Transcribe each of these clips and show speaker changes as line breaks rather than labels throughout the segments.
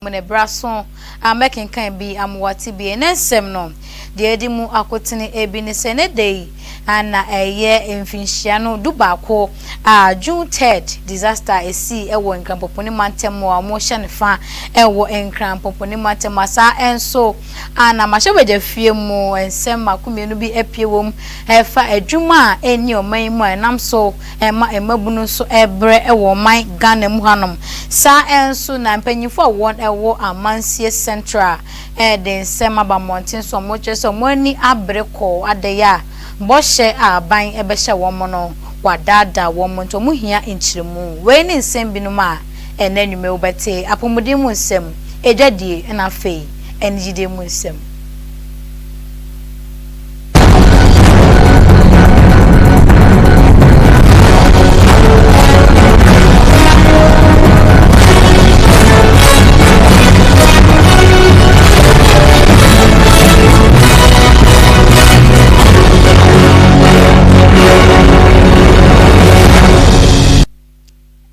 Mune braso making kan bi amwati bi ensem no de edimu akotene ebi ne se ne dey ana eye mfinhia no dubako June 3rd disaster esi ewo nkrampoponi mantemo a mo hye ne fa ewo nkrampoponi mantemo asa enso ana mahyebeje fie mu ensem makomienu bi epie wom efa adwuma eni oman mu enam so emabunu so ebre ewo man Ghana mu hanom sa enso na mpanyifo won ewo Amansie Central den sema ba mountain so mo che so mo ani abreko adeya bohye aban ebehye wo no wadada wo mo nto mo hia enchiremu we ni nsem binu ma enanwume obete apomudi mu nsem edwadie na fei enjide mu nsem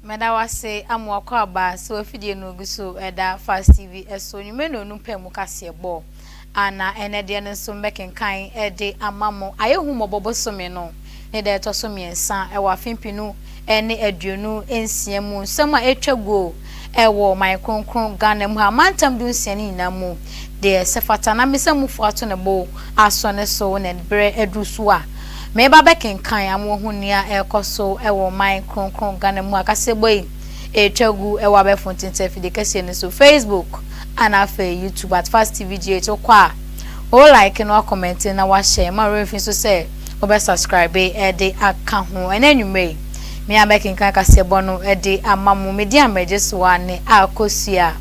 Medawase amwakwa ba so afidie no guso eda Fast TV eso nyumeno numpemu kase bo ana enede no so mekenkan ede amamo ayehu mobobosome no ne de to so miensa e wa fimpinu ene aduonu ensiamu nsema etwago ewo my kronkron Ghana mu ha mantam du nsiani namu de sefata na mesamu fuato ne bo aso ne so ne bre edusu a meba bekenkan amohunia ekoso ewo my kronkron Ghana mu akaseboyi etwagu ewa be fontinta fidekase ne so Facebook ana fa YouTube at Fast TV GH okwa o like no comment na wa share ma refin so say o be subscribe e de aka ho enanwume me abekenkan kasebo no e de amamu media meje so ane akosua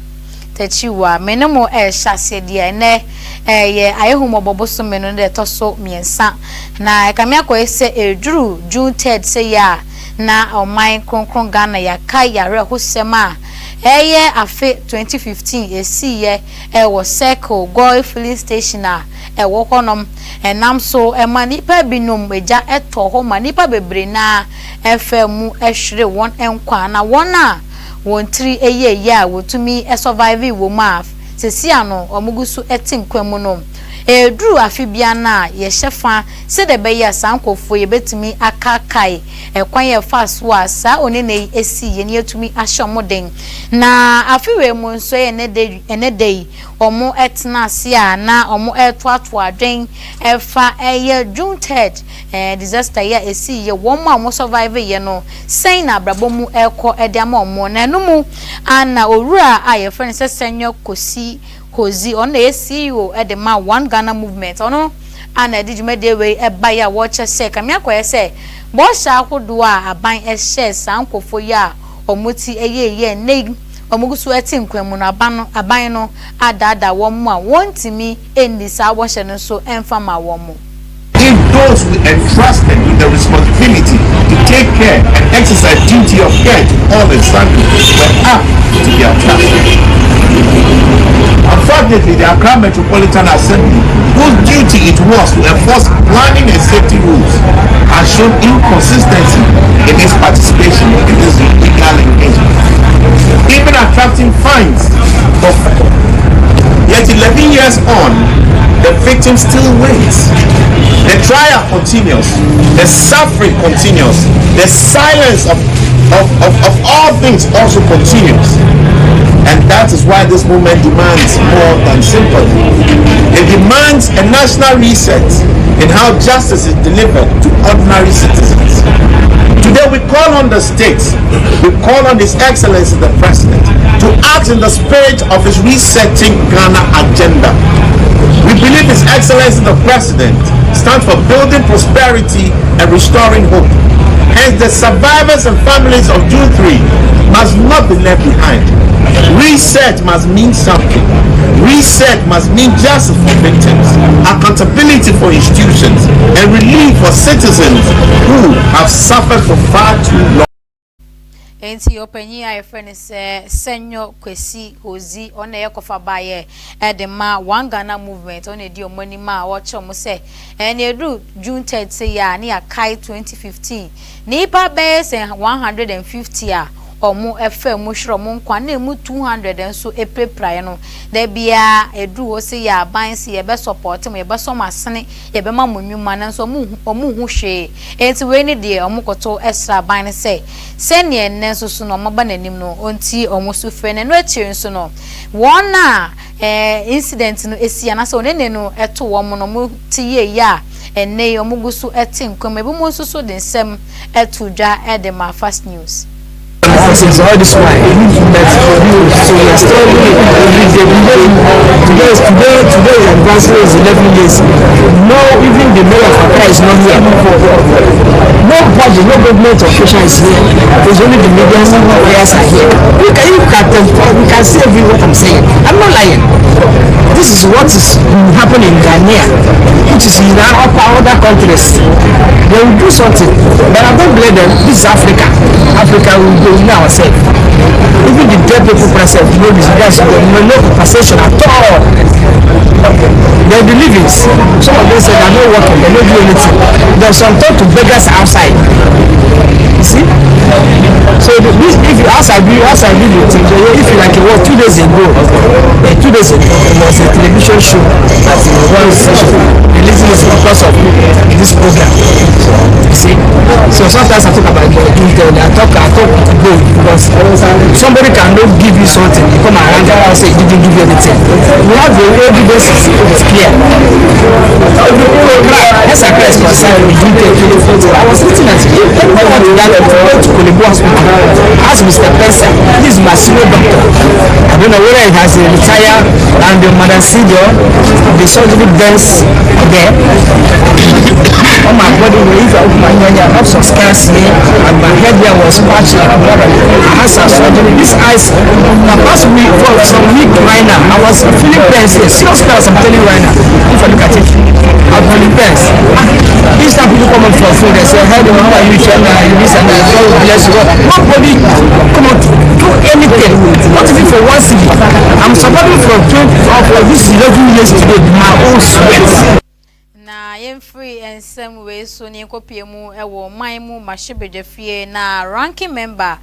tachiwa menemo hyase dia ne ye ayehumo boboso meno de toso miensa na kamia ko ese eduru June 3rd say ya na oman kronkron Ghana ya kai ya rehosema eye afe 2015 esi ye ewo circle goy filling station a ewo konom enam so emanipa binom eja eto ho manipa bebre na efemu ehwere won enkwa na won a won tri eye ya wotumi survive wo ma sesi ano omugusu etinkwemu no edru afibia na ye hyefa se de be ya sankofo ye betumi akakai ekwan ye faso asa onene esi ye ne etumi ahyomoden na afiwe mu nso ye ne dey omo etna ase a na omo etoato adwen efa eye June 3rd disaster ya esi ye won ma mo survive ye no sen na abrabomu eko ediama omo na enumu ana owura a ye friend se senyo kozi on the CEO at the ma one Ghana movement ono ana dijumede we eba ya watch se kamia ko ese bo sha akodo a aban e share sankofo ya omuti eye ne omugusu etinkwemu na aban no adada wo mu a wontimi eni sa wo hye no so emfa ma wo mu.
If those we entrusted with the responsibility to take care and exercise duty of care to all the families were apt to be attacked. Unfortunately, the Accra Metropolitan Assembly, whose duty it was to enforce planning and safety rules, has shown inconsistency in its participation in this illegal engagement, even attracting fines. Yet 11 years on, the victim still waits. The trial continues, the suffering continues, the silence of all things also continues. And that is why this movement demands more than sympathy. It demands a national reset in how justice is delivered to ordinary citizens. Today we call on the states, we call on His Excellency the President to act in the spirit of his resetting Ghana agenda. We believe His Excellency the President stands for building prosperity and restoring hope. Hence the survivors and families of June 3 must not be left behind. Reset must mean something. Reset must mean justice for victims, accountability for institutions, and relief for citizens who have suffered for far too long.
Enti openyi a friend se senyo kwesi hozi ona yekofa baye edema one Ghana movement ona di omani ma wo chomo se edu June 3rd say ya na kai 2015 ni pa be se 150 a omo efa mu hwere omo nkwa na emu 200 enso epreprae no da bia edu wo se ya ban se ye be support mo ye be so masene ye be ma monwuma na nso omo hu hwe enti we ni de omo koto extra ban se ne enne nso so no omo ba nanim no onti omo so fe ne no achire nso no wona incident no esia na so ne no eto wo mo no mo ti ye ya enne omo gusu etinkom ebu mo nso so de nsem eto dwa edema fast news.
Since all this while, that so we are still every day. Today anniversary is 11 years. No, even the mayor of Accra is not here. Nobody, no government official is here. There's only the media players are here. We can see what I'm saying. I'm not lying. This is what is happening in Ghana, which is in other countries. They will do something, but I don't blame them. This is Africa. Africa will go in ourselves. Even the dead people present, no perception at all. They're the livings. Some of them say they're not working, they don't do anything. There's some talk to beggars outside. You see? So if you outside do the thing, if you like it was 2 days ago, there was a television show at the one station releasing this because of this program. You see? So sometimes I talk about Intel, I talk to go because somebody cannot give you something, you come around and say he didn't give you anything. We have the evidence is clear. Yes, I press concerned with Intel. I was looking at it. I went to Kolibu Hospital. I asked Mr. Pensa, this is my senior doctor. I don't know whether he has retired and the Madam Sido, the surgery bench there. On my body, I have some scars here, and my head here was patched like water. I had some surgery. This eyes, past week for some week right now, I was feeling pain here. Serious pain, I'm telling you right now. If I look at it, I'm feeling pain. These time people come up for food, they say, hey, remember you shall this and that, God bless you. Nobody come out to do anything. Not even for one city. I'm supporting for this 11 years today, my own sweat.
Na free and some way so ni kopiemu ewo maimu mashibedefie na ranking member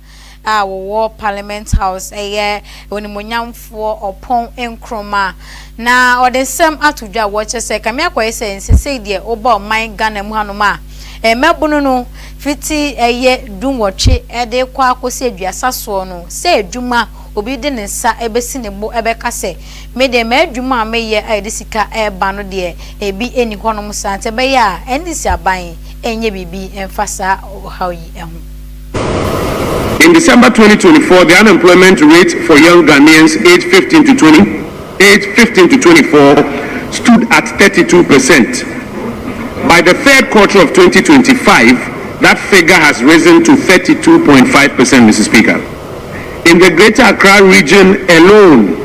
war Parliament House onimonyamfo opon enkroma na odesem atudwa watch say kamia kwa say de oba man Ghana mu hanoma mebunu no fiti dunwoche ede kwa akosi aduasa so no say adwuma obi de ne nsa ebesi ne bo ebeka se me de ma adwuma meye edisika eba no de ebi eni honom sante be ya endisi aban enye bibi emfasa hawi ehu.
In December 2024, the unemployment rate for young Ghanaians aged 15 to 24 stood at 32%. By the third quarter of 2025, that figure has risen to 32.5%, Mr. Speaker. In the Greater Accra region alone,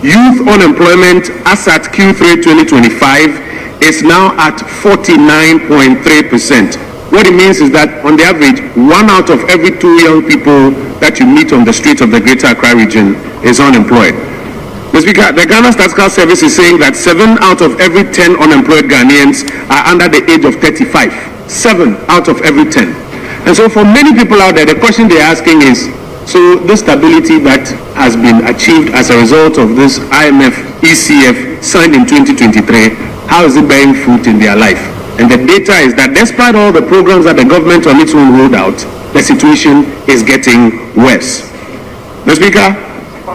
youth unemployment as at Q3 2025 is now at 49.3%. What it means is that on the average, 1 out of every 2 young people that you meet on the streets of the Greater Accra region is unemployed. Mr. Speaker, the Ghana Statistical Service is saying that 7 out of every 10 unemployed Ghanaians are under the age of 35. 7 out of every 10. And so for many people out there, the question they're asking is, so the stability that has been achieved as a result of this IMF ECF signed in 2023, how is it bearing fruit in their life? And the data is that despite all the programs that the government on its own rolled out, the situation is getting worse. Mr. Speaker,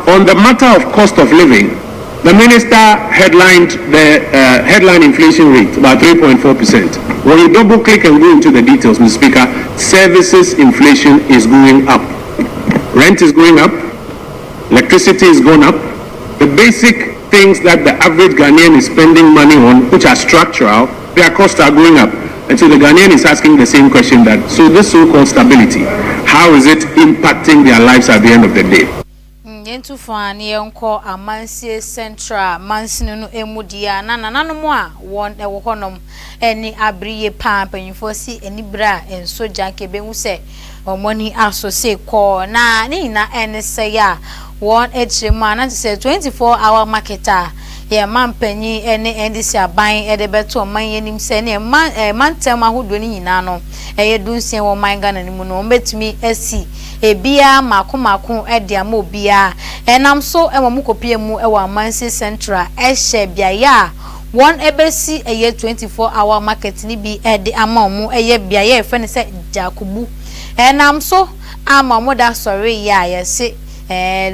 on the matter of cost of living, the minister headlined the headline inflation rate about 3.4%. When you double click and go into the details, Mr. Speaker, services inflation is going up. Rent is going up, electricity is going up. The basic things that the average Ghanaian is spending money on, which are structural, their costs are going up. And so the Ghanaian is asking the same question that, so this so-called stability, how is it impacting their lives at the end of the day?
Yentu fani enko amansie central mansinu no emudia na nananom a won ewo honom eni abriye pampanyfo si eni bra enso janke behu se omoni asose ko na ni na ense ya won echema na say 24-hour marketer ye man panyi ene endisi aban ede beto man yenim se ne man tem ahodo ni nyina no eye dunsia wo man Ghana ni mu no betumi asi ebia mako ede ama obia enam so emo kopie mu e wa Amansi Central ehye biaya one ebesi eye 24-hour market ni bi ede ama omu eye biaya e fene se Jakubu enam so ama mo da sorry ya yesi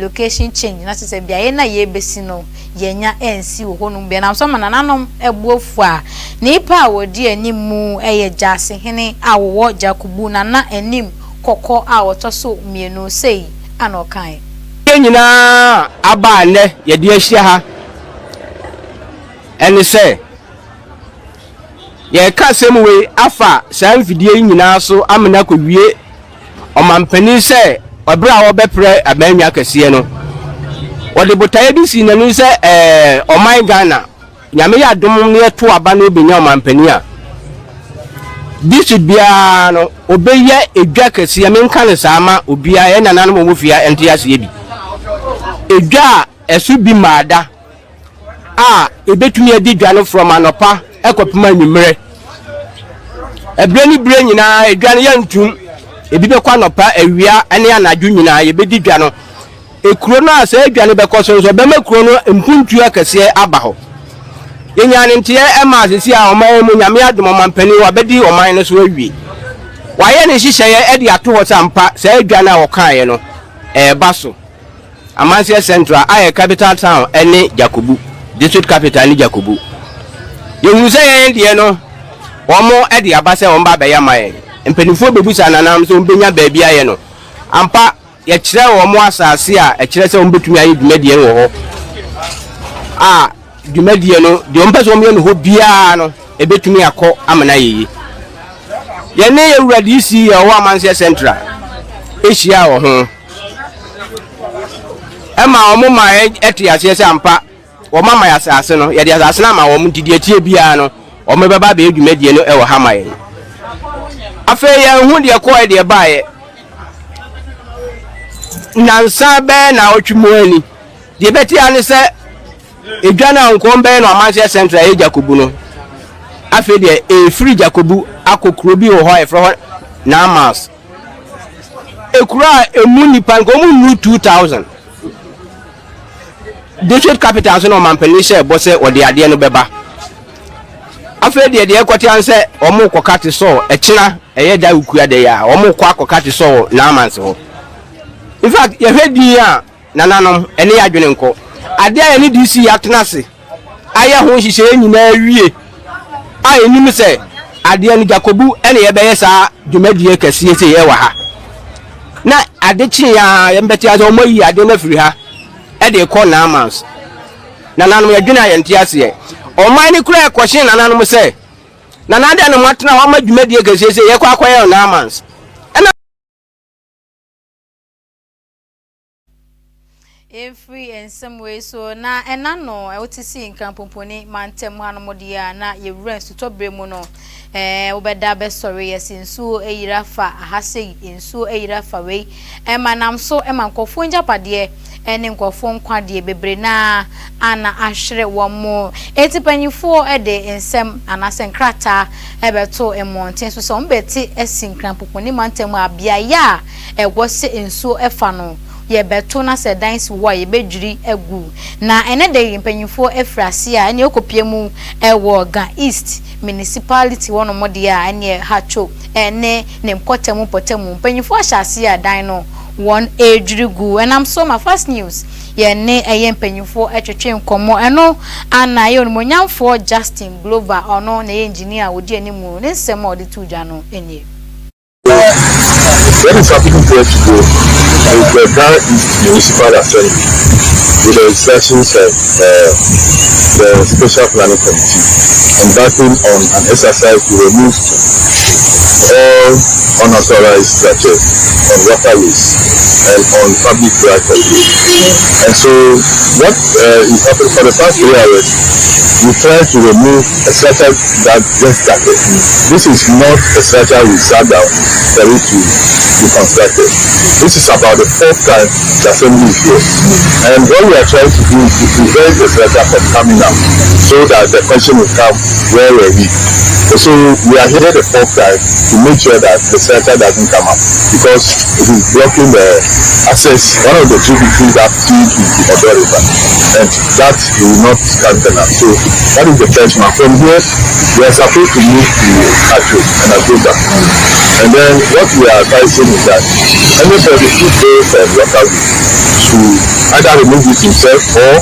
location change na se biaya na ye besi no yenya ensi wo honum be na so manananom ebuofu a nipa wodi animu eye jase hene awo Jakubu na anim kokko a wotoso mienu sei anokan
nyina aba ne ye de ahia ha ene se ye ka semwe afa saa mfidie nyina so amena kowie omampani se obra wo bepre abanwa kase no wode botaye bi si nanu se oman Ghana nyame ya dom ne to aba no benya omampani a this bia no obeye edwa kase ya menka ne sama obia ye nananom mo fia ente ase bi edwa esu bi maada ebetumi adi dwa no from anopa ekopema nyimre ebre ni bre nyina edwa no yantum ebi be kwa anopa awia ene anadwo nyina ye bedi dwa no ekuro no asa edwa no be koso so be makuro no mpuntu akase aba ho yenya ne ntie ema asisi a oman mu nyame adom mampani wa bedi oman no so awie waye ne hihye edi ato ho sampa sa edwa na wokae no baso Amansi Central aye capital town ene Jakubu district capital ni Jakubu yewu se yen de no omo edi abase omba be yamaye mpenifo bebusa nanam so mbenya baabi aye no ampa ye kire omo asase a kire se ombetumi aye dwumadie wo ho dwumadie no de ompese omo ye no ho bia no ebetumi akọ amana yeyi ye ne ewurade isi ye wo Amansi Central ehia wo ho ema omo ma eti ase ampa o mama ya asase no ye de asase na ma wo mdidi tie bia no o me baba be edwumadie no e wo ha maye afa ye hu de ko e de baaye nansa be na otwumo ani de beti ane se edwa na nko be no Amansi Central e Jakubu no afa de free Jakubu akokuro bi wo ho e fro na mas ekura emu nipa nko mu 2000 district capital so no mampani she bose ode ade no beba afa de ekoti anse omo kokate so ekira eye da ukua de ya omo kwa kokate so na Amansi ho in fact ye hwedi a nananom ene ya dwene nko ade a ne DC ya tenase aye ho hihye nyina wie a enim se ade ne Jakubu ene ye beye sa dwumadie kase se ye wa ha na ade chi ya ye mbeti azo omo yi ade na firi ha ede ko na Amansi nananom ya dwene ayente ase oman ni kura ekwohye nananom se nanade na matena wa madwumadie kase se ye kwa akoye na Amansi
free in some way so na enano e wotisi nkrampoponi mantem hanomdia na ye rents to bremu no obeda be sorry yes insu eyirafa ahase insu eyirafa we manam so mankofo njapade ene nkofo nkwade bebre na ana ahwere wo mo etipanyifo ede ensem anase nkrata ebeto emonten so so mbeti esinkrampoponi mantem abia ya egwose insu efa no ye beto na se dance wo ye bedwiri egu na ene de mpanyifo efrase a ene okopie mu ewo Ga East municipality wono mode a ene hacho ene ne mkotemu potemu mpanyifo ahyase a dan no won edwiri gu and am so my first news ye ne eye mpanyifo etwetwe nkomo eno ana ye onmonyamfo Justin Glover ono na engineer wodi animu ne nsem odi tudwa no enie.
When is happening to us today is the Ga East Municipal Assembly with the instructions of the Special Planning Committee embarking on an exercise to remove all unauthorized structures on waterways and on public right-of-way. And so what is happening for the past 3 hours, we try to remove a structure that just started. This is not a structure we sat down for it to be constructed. This is about the 4th time the assembly is here. And what we we are trying to do is to prevent the senator from coming out, so that the question will come, where were we? So we are here the fourth time to make sure that the senator doesn't come up, because it is blocking the access, one of the tributaries that feed into Odo River, and that will not strengthen us. So that is the first one. From here, we are supposed to move to Atro and Agoda. And then what we are advising is that anybody who goes and water to either remove it himself, or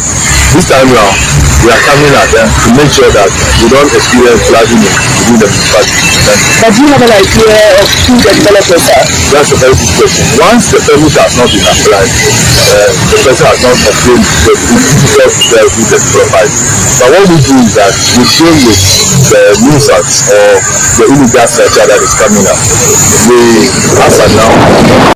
this time around we are coming at them to make sure that we don't experience flooding within the municipality.
But do you have an idea of who the developers are?
That's a very good question. Once the permit has not been applied, the person has not obtained the developer. But what we do is that we deal with the nuisance or the illegal structure that is coming up. We, as of now,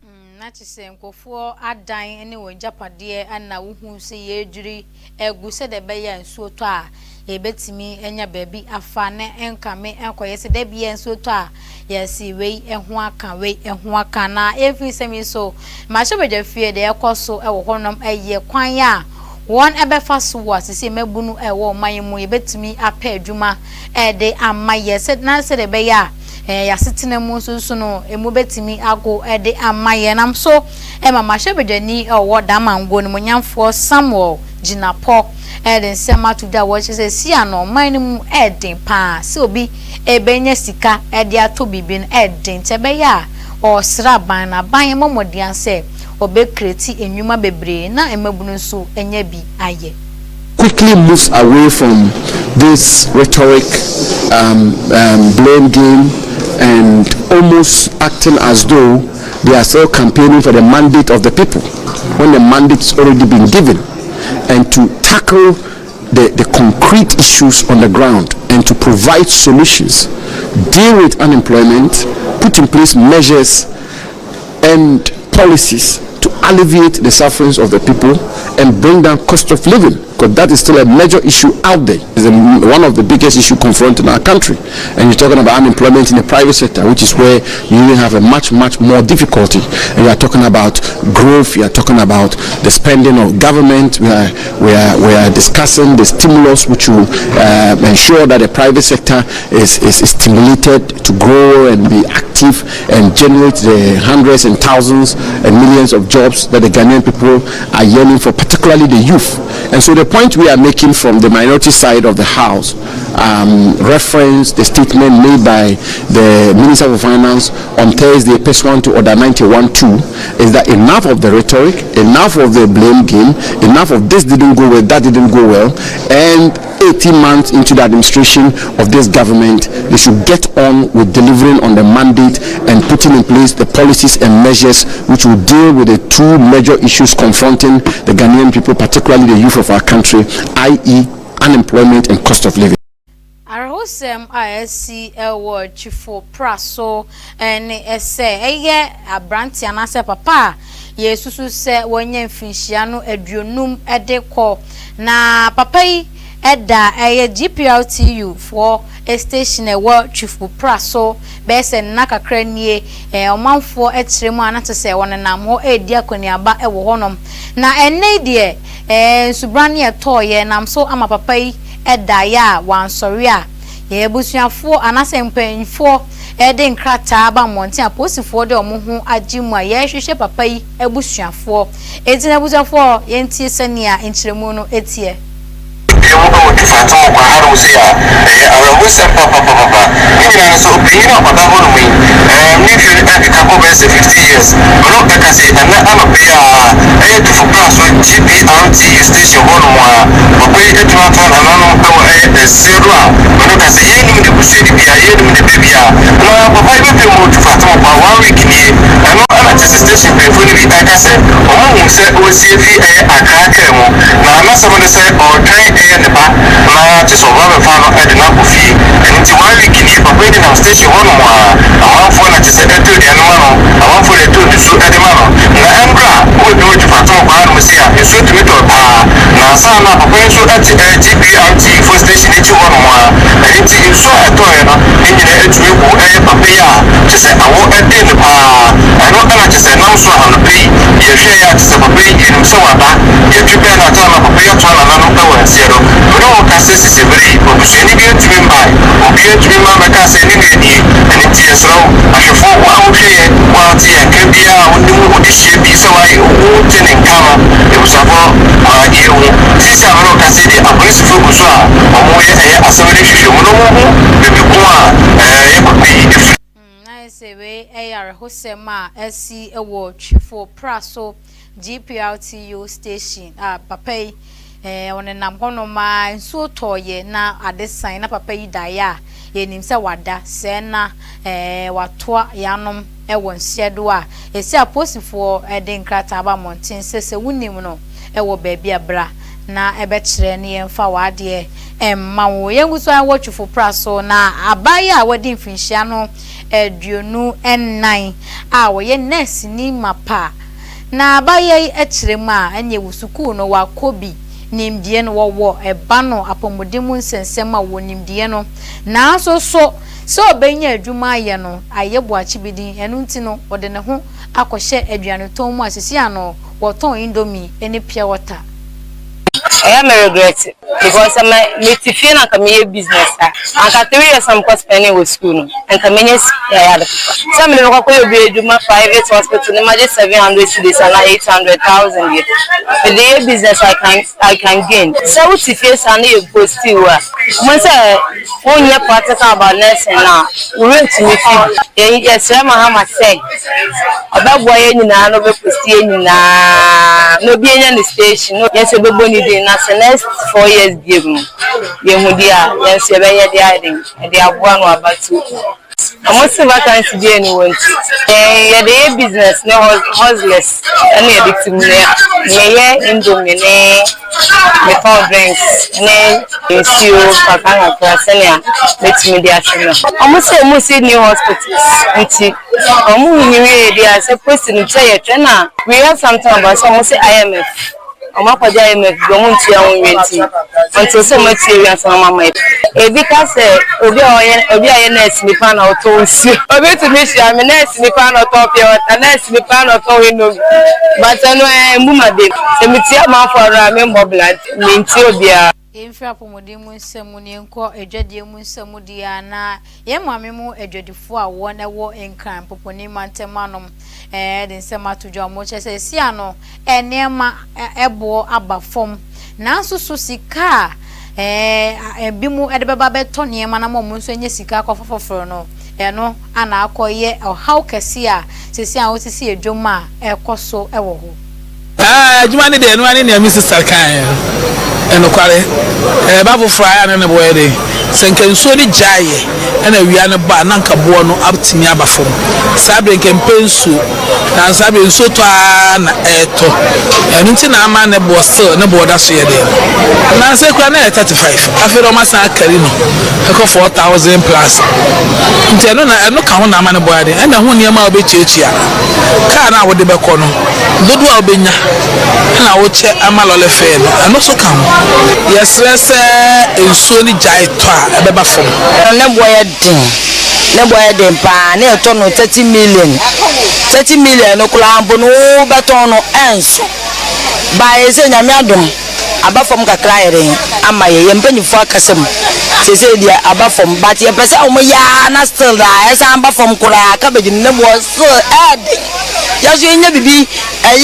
say nkofo adan ene wo japade ana wo hu se ye dwiri egu se de be ya nsuo to a e betimi enya baabi afa ne enkame enkoye se de bia nsuo to a yesi wei eho aka na every semi so ma shebedwa fie de ekoso e wo honom eye kwan a won ebefa so wa se mabunu e wo man mu e betimi apa adwuma e de amaye se na se de be ya yasetena mu so no emu betimi ago de amaye nam so mama shebedani owo damango no munyamfo Samuel Ginapo den sema to da wo se si ano man mu eden pa se obi ebenya sika de ato bibi no eden tebe ya o sra ban na ban momodian se obe kreti enwuma bebre na emabunu so enya bi aye
quickly moves away from this rhetoric blame game and almost acting as though they are still campaigning for the mandate of the people when the mandate's already been given, and to tackle the concrete issues on the ground and to provide solutions, deal with unemployment, put in place measures and policies to alleviate the sufferings of the people and bring down cost of living, because that is still a major issue out there. It's one of the biggest issues confronting our country. And you're talking about unemployment in the private sector, which is where you even have a much more difficulty. And you are talking about growth, you are talking about the spending of government. We are discussing the stimulus which will ensure that the private sector is stimulated to grow and be active and generate the hundreds and thousands and millions of jobs that the Ghanaian people are yearning for, particularly the youth. And so the point we are making from the minority side of the House reference the statement made by the Minister of Finance on Thursday, pursuant to Order 91-2, is that enough of the rhetoric, enough of the blame game, enough of this didn't go well, that didn't go well, and 18 months into the administration of this government, they should get on with delivering on the mandate and putting in place the policies and measures which will deal with the two major issues confronting the Ghanaian people, particularly the youth of our country, i.e. unemployment and cost of living.
Arhosem ISC Elwo Chifo Praso and ese eye abranti anase papa yesusu se wonye mfinhia no aduonum edekọ na papa yi eda eye GPRTU for a station Elwo Chifo Praso be se na kakra nie omanfo etiremu anato se wonenam ho edi akoniaba ewo honom na enne de subrani etoye nam so ama papa yi eda ya wansori a ye busuafo anase mpanfo ede nkrata ba monte aposifo de omo agimu a ye hwehwe papa yi ebusuafo etina busuafo ye ntie sania enkyeremu no etie
just over the final at the number fee, and it's why we can keep waiting on station one more. I want for that just a 2 the animal, I want for the 2 to shoot at the man. The Ambra would do it for 2 Masia, and so to me to Nasana, Papaso at GPRT for station into one more. I didn't see you saw a toy, and you know, it's real, Papaya, just say, I won't end in the I know that I just said, no, so on the pay, you share at the Papay in so on that, you keep an atom of Papaya to another power and zero. But no, Cassis is a very, but we should be a dream by, or be a dream, Mamma Cassis, and it's yes, so I should fall out here, while the and can be out, what this should be so I won't in cover. It was about you. This is a look at the police focus on a celebration. Maybe one,
I say, we are Hosema SC Award for Praso GPRTU station. Papa, on a namponoma, so toye na at this sign up papa daya. Yenimsa wada sena watwa yanom won sedua esi aposifo eden krata ba monten sese wunim no wo baabi abra na ebekire ne yemfa wade emma wo yenguso anwotwufo praso na abaya a wadi mfinhia no aduonu ennan a wo ye nurse ni mapa na abaya ekire mu a enye wusuku no wakobi nimdie no wo eba no apomodemu nsensem a wo nimdie no na so obenya adwuma ye no ayebo achibidi enu nti no ode ne ho akɔhye aduane ton mu asisi ano wo ton indomie ene pure water.
I am regret because I'm a business. I got 3 years I'm spending with school and convenience. Some of the do my private hospital, imagine 700 cities and 800,000 years. But the business I can gain. So if you say you post to once I only practical about nursing now, we went to meet you. Yes, I'm a say about boy in no no being in the station, no yes, the next 4 years give me. Yes, you're and they have one or about 2. I must have vacancy day anyone. Yeah, the business no houseless. Any victim there. Yeah, indomie, me found drinks, ne see you Pakanga Krasenia. Let me there. I must say new hospitals. I'm moving away there. Supposed to say a trainer. We have something about some say IMF. Amapaja IMF don't want until so much serious on my mind. Because Obi INS me pan out to see. Obi to me, I'm a nurse me pan out of your nurse me pan out of window. But I know Muma did. The material for a member blood, Mintio.
Infra pomodemu nsamuni enko edwademu nsamudia na ye mamemu edwadifo a won ewo enkran poponi mantemanom de nsema tojo mo chese sia no enema ebo abafom na nsusu sika bimu edebeba beto niema na mo nso enye sika akofoforo no eno ana akoye ohaw kese a sesi a wosisi edwoma ekoso ewo ho
adwuma ne de eno ane ne Mrs. Sarkan eno kware babu fry ane ne boy de senkenso ni jaye ena wia ne ba nanka bo no abtimi abafom sabre nkempensu na sabre nso to na eto eno nti na ama ne bo still ne bo da so ye de na se kwa na 35 afero masa akari no eko 4000 plus nti eno ka ho na ama ne boy de ena ho niam a obechiechia ka na wo de be ko no dodo a obenya na wo che amalole fe no eno so ka ho yes enso ni jai to a ebeba fom
ne boy den pa na to no 30 million no kula ambo no beton no enso ba ese nyame adom abafom kakra yere ama ye mpanyifo akasem sese dia abafom but ye pese o mo ya na still da esa abafom kura ka be ne bo still ed ya so nya bibi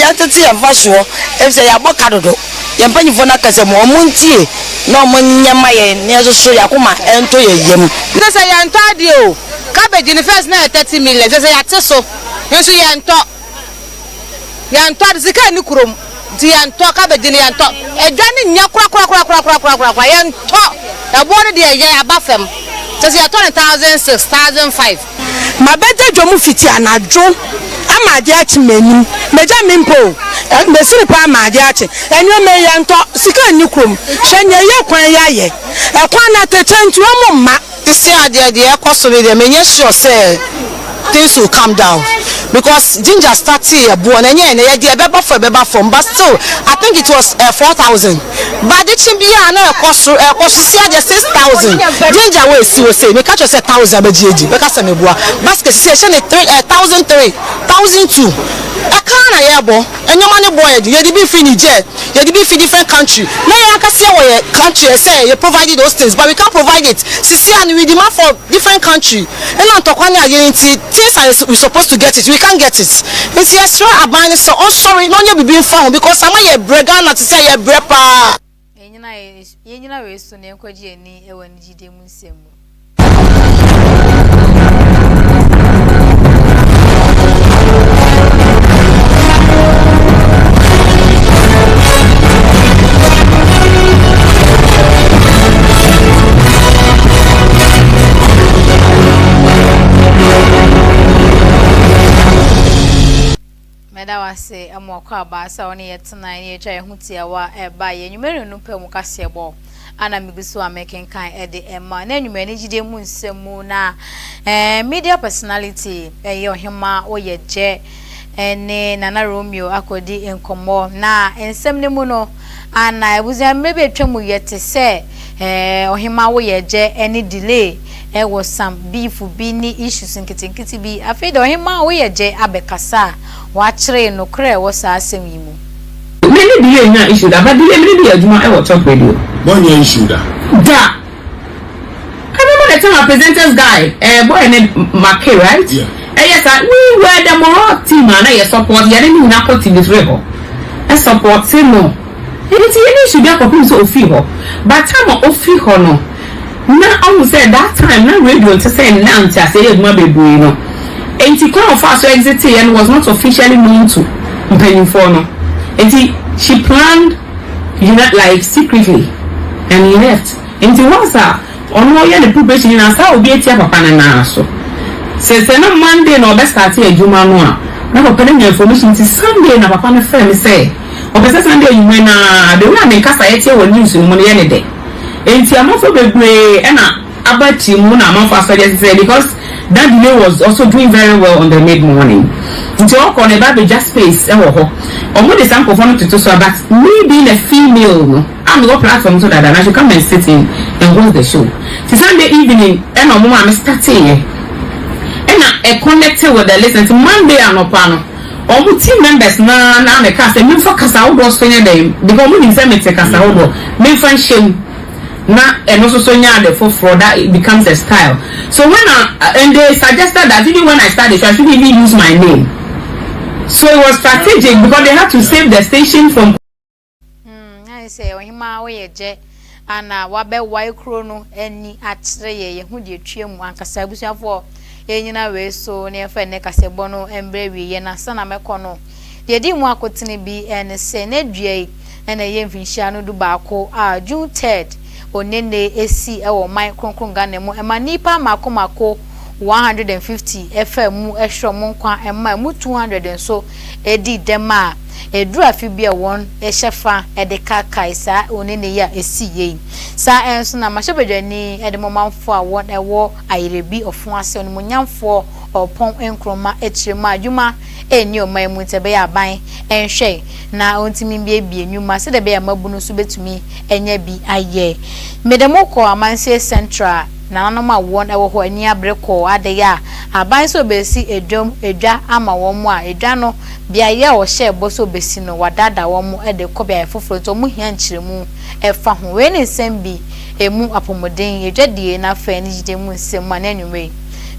ya tete ya faso efse ya bokadodo ye mpanyifo na kasem o muntie na o nyama ye ne so ya kuma ento ye yem sese ya ento ade o cabbage ni first na 30 million sese ya teso yeso ya ento zika ni kurom di yanto cabbage ni yanto edwane nya kura yanto ebo de ye abafem sese ya 1,000 6,005
ma beta dwomu fiti anadwo amade achi menim meja mimpo mesiri pa amade achi enyo me yanto sika ni kurom hwenya ye kwan yaye ekwan na techentu omma
this year de ekoso be de menye sure say things will calm down
because ginger started a boy and yeah the beba from but still I think it was 4,000 but the chimbia na cost just 6,000 ginger we see say me catch us 1,000 be GG because me boa basket session 1,002 a can ayabo and your money boy you dey be free Niger you dey be free different country now you can see where country say you provided those things but we can't provide it see and we demand for different country and on to kwani identity things are we supposed to get it we can't get it it's yes sure abani so oh sorry no you be being found because some ye brega not to say ye brepa
yenyina we so ne nkwaji ani e wani jide mu nsemu da wase amwakọ abasa oni yetena ni etwa yehutia wa eba ye nyumere no pɛ mu kase bo ana migusu amekenkan ede ema na nyumere ni jide mu nsemu na media personality ye ohima oyeje ene Nana Romeo akodi enkomo na ensem ne mu no ana ebuzia mebe twemu yete se ohima oyeje ene delay was some beef bi ni issues nkitinkiti bi afedo ohima oyeje abekasa wachre no kre was asem yimu
many be na issue that but the be aduma e watch up radio
one year issue da
I remember the time our presenters guy boy named Marke, right?
Yeah.
Yes, we were the moral team and I support you didn't not put in this record. I support him no. It should be a couple so feel but time of feel no. Now I would say that time now radio to say now to say it might be no. And he come fast to exit and was not officially known to paying for no. And she planned like secretly and he left. And he was on the preparation in a will be a tia papa na so. Since no Monday no best start here Juma no. Now opening the information to Sunday na papa na friend say. Obese Sunday you when the one in kasa etie won news no money any day. Enti amafo bebre na abati mu na amafo asade say because that delay was also doing very well on the mid morning. Nti o ko ne ba be just space e wo ho. Omo de sample for no to so but me being a female no I'm go platform so that I should come and sit in and watch the show. Till Sunday evening and omo ma me starting and I connected with the listen to Monday and opano. Omo team members na me cast me for kasa wo do so nya dem because mo ni say me te kasa wo do me fan shame na and also so nya the for that it becomes a style. So when and they suggested that even when I started so I should even use my name. So it was strategic because they had to save the station from
I say ohima oyeje ana wabe wai kro no ani akyere ye hu de twem ankasa abusuafo enyina we so ne efa ne kasebo no embre wi ye na sana mekọ no de di mu akotene bi ene se ne dua ene ye mfinhia no du baako June 3rd onene esi ewo man kronkronga ne mu ema nipa mako 150 FM ehro mu nkwa ema mu 200 so edi dema edura fi bia won ehyefa edeka kaisa onene ya esi ye sa enso na mahebedwani edemomamfo a won ewo ayerebi ofun ase no munyamfo opon enkroma ekyirema adwuma eni oman mu tebe ya ban enhwe na ontimi bia enwuma se de be ya mabunu so betumi enya bi aye medemoko amanse central na nanoma won ewo ho ani abreko ade ya aban so besi edwa ama won mu a edwa no bia ye o hye bo so besi no wadada won mu ede ko bia foforo to mu hia nkyiremu efa ho we ne nsem emu apomoden edwadie na fa ni jide mu nsem ma nanwume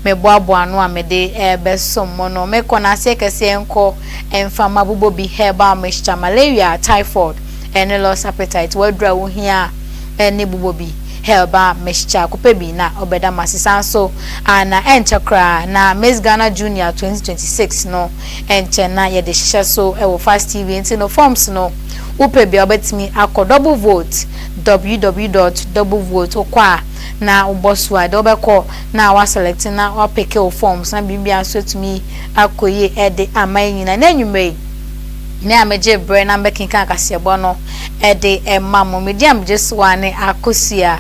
meboabo anu amede besom mono mekona se kese enko emfa mabubo bi herbal mixture malaria typhoid and loss appetite wadra wo hia ene bubo bi herbal mixture kopebi na obeda masisa so ana enchakra na Miss Ghana Junior 2026 no enche na ye de hihye so e wo Fast TV enti no forms no upebi obetimi akọ double vote www.doublevote okwa na uboswa de obekọ na wa select na wa pick o forms na bibia so tumi akoye ede amanyina na enwume na ameje bre na mbekinka kasebo no ede emamo medium just one akosia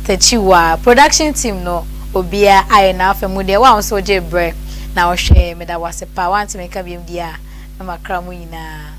tachiwa production team no obia aye na afemude wa so je bre na ohwe me da wase pa want me ka biem dia na makra mu nyina